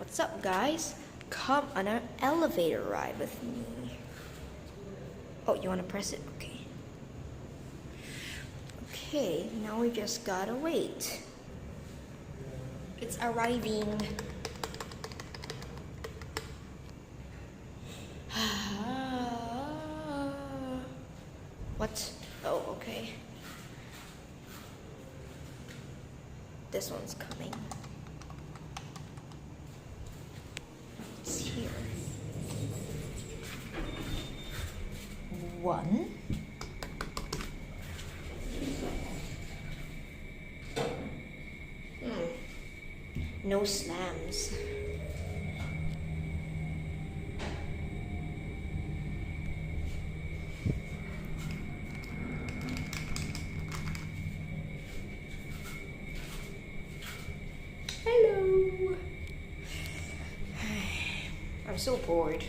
What's up, guys? Come on an elevator ride with me. Oh, you want to press it? Okay. Okay, now we just gotta wait. It's arriving. What? Oh, okay. This one's coming. It's here. 1. No slams. Hello. I'm so bored.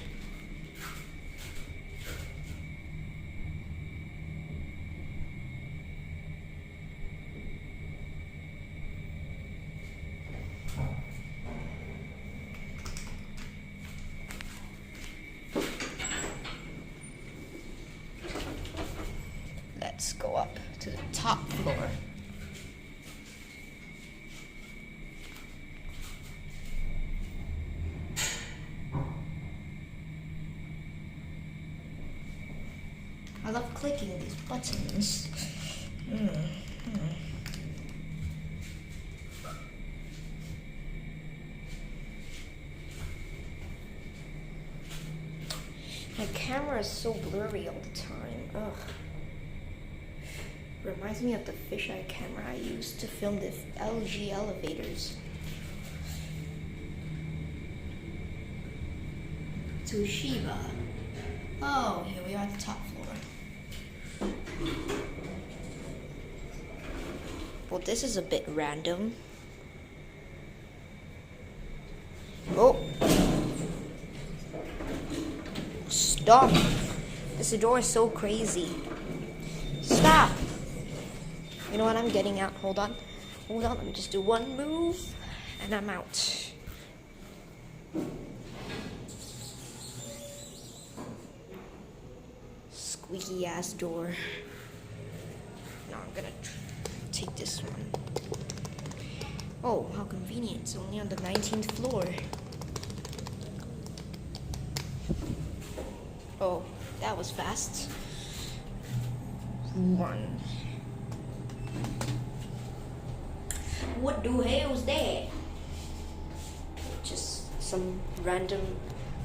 Let's go up to the top floor. I love clicking these buttons. My camera is so blurry all the time. Ugh. Reminds me of the fisheye camera I used to film the LG elevators. Toshiba. Oh, here we are at the top floor. Well, this is a bit random. Oh. Stop. This door is so crazy. Stop. You know what I'm getting at? Hold on. Hold on. Let me just do one move and I'm out. Squeaky ass door. No, I'm gonna take this one. Oh, how convenient. It's only on the 19th floor. Oh, that was fast. 1. What the hell was that? Just some random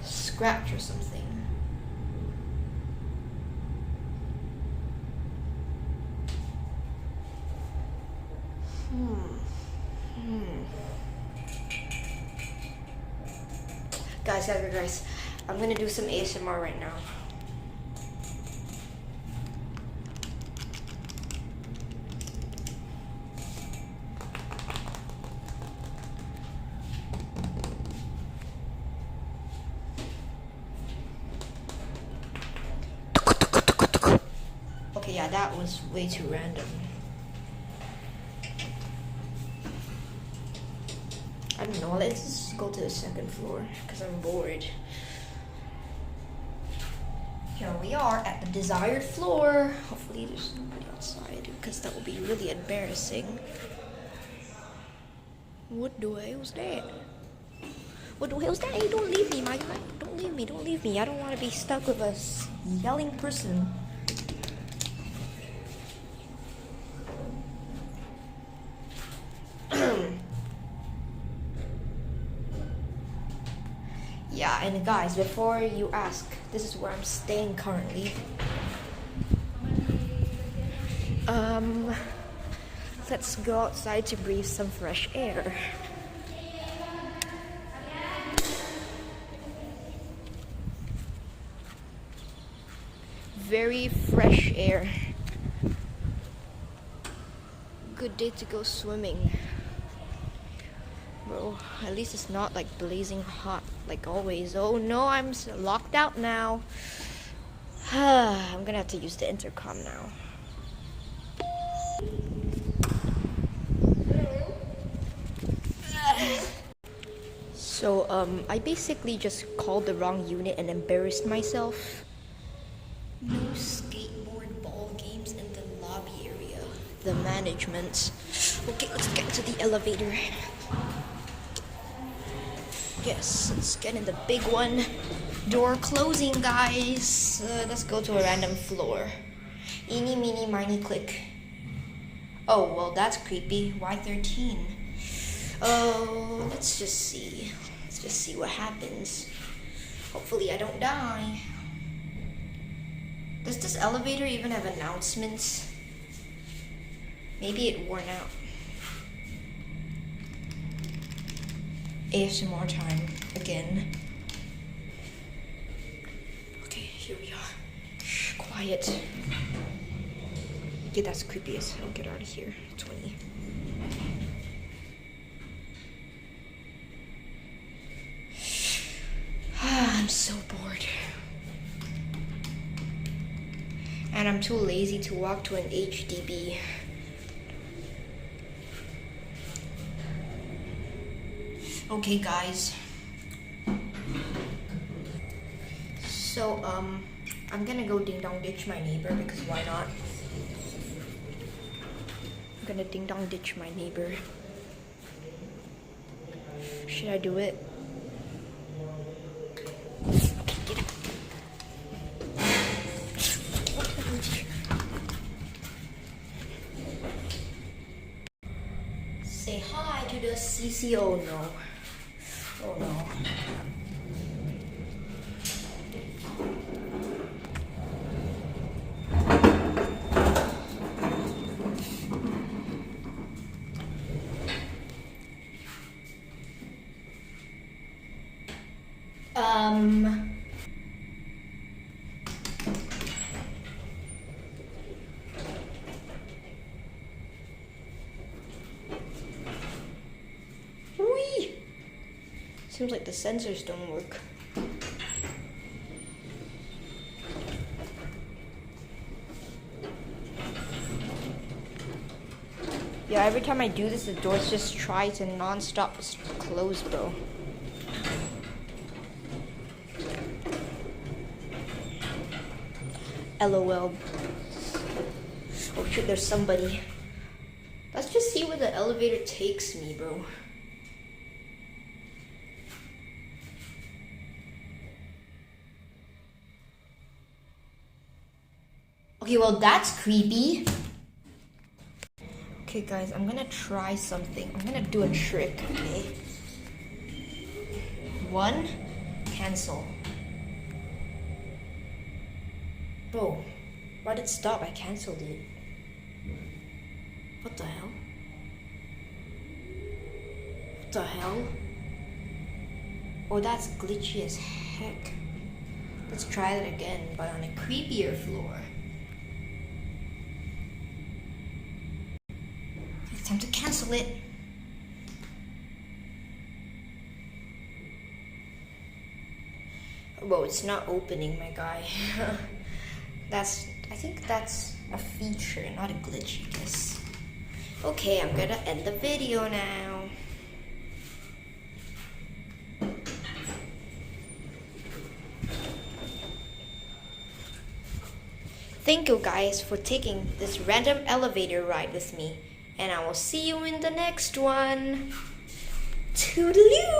scratch or something. Guys, I'm gonna do some ASMR right now. Okay, yeah, that was way too random. I don't know, let's just go to the 2nd floor because I'm bored. Here we are at the desired floor. Hopefully there's nobody outside because that would be really embarrassing. What the hell was that? What the hell was that? Hey, don't leave me, Mike. Don't leave me. I don't want to be stuck with a yelling person. Yeah, and guys, before you ask, this is where I'm staying currently. Let's go outside to breathe some fresh air. Very fresh air. Good day to go swimming. Bro, at least it's not like blazing hot like always. Oh no, I'm locked out now. I'm gonna have to use the intercom now. So, I basically just called the wrong unit and embarrassed myself. No skateboard ball games in the lobby area. The management. Okay, let's get to the elevator. Yes, let's get in the big one. Door closing, guys. Let's go to a random floor. Eeny, meeny, miny, click. Oh, well, that's creepy. Why 13? Oh, let's just see. Let's just see what happens. Hopefully I don't die. Does this elevator even have announcements? Maybe it worn out. ASMR time again. Okay, here we are. Shh, quiet. Okay, that's creepy as hell. Get out of here. 20. I'm so bored. And I'm too lazy to walk to an HDB. Okay, guys. So, I'm gonna go ding dong ditch my neighbor because why not? I'm gonna ding dong ditch my neighbor. Should I do it? Okay, get out. Say hi to the CCO. No. Oh no. Whee! Seems like the sensors don't work. Yeah, every time I do this, the doors just try to non-stop close, bro. LOL. Oh shit, there's somebody. Let's just see where the elevator takes me, bro. Okay, well, that's creepy. Okay, guys, I'm gonna try something. I'm gonna do a trick, okay? 1, cancel. Bro, why did it stop? I canceled it. What the hell? What the hell? Oh, that's glitchy as heck. Let's try that again, but on a creepier floor. It's time to cancel it. Whoa, it's not opening, my guy. I think that's a feature, not a glitch, I guess. Okay, I'm gonna end the video now. Thank you guys for taking this random elevator ride with me, and I will see you in the next one. Toodaloo!